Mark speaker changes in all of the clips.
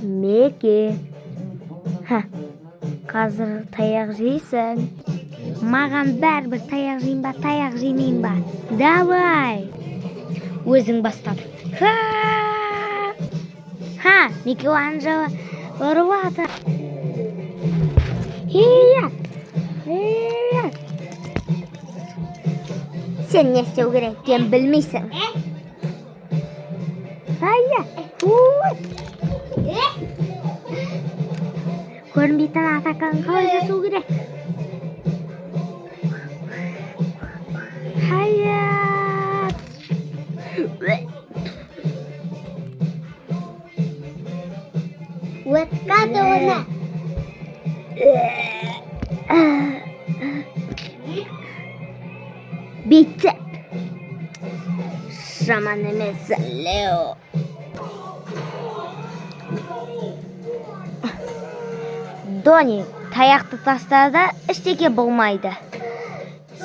Speaker 1: Meke. Қазір таяқ жейсің. Маған бәрібір таяқ жейін ба, таяқ жемейін ба? Давай. Өзің бастап. Меке анжа ұрып аты. Сен не істеу керек екенін білмейсің. Көрінбейтін атаканы қалай жасау керек?
Speaker 2: Өткады оны.
Speaker 1: Битті. Жаман емес, Лео. Дони, таяқты тастада іштеке болмайды.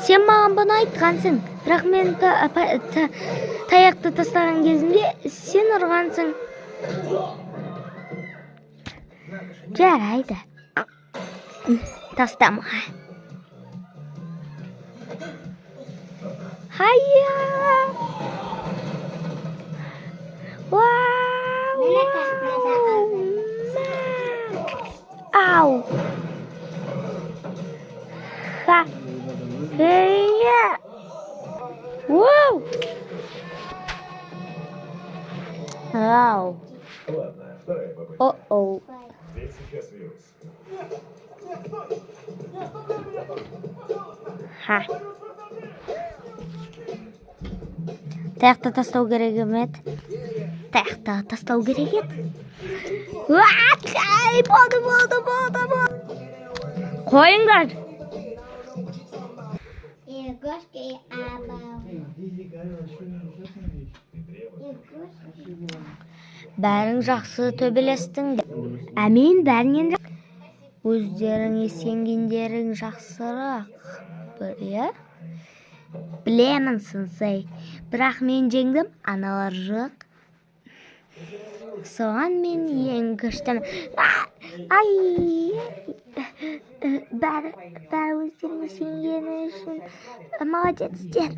Speaker 1: Сен маған бұны айтқансың, бірақ мен таяқты тастаған кезімде сен ұрғансың. Жарайды. Тастама. Ау. Ау. О-оу. Таяқты тастау керек емес. Таяқты тастау керек еді. Болды. Қойыңдар. Бәрің жақсы төбелестің. Әмен бәрінен жақсы. Өздеріңе сенгендерің жақсырақ. Иә? Білемін сенсей. Бірақ мен жеңдім, аналар жоқ. Соған мен ең күштім. Бәрі өздеріңе сенгені үшін молодецтер.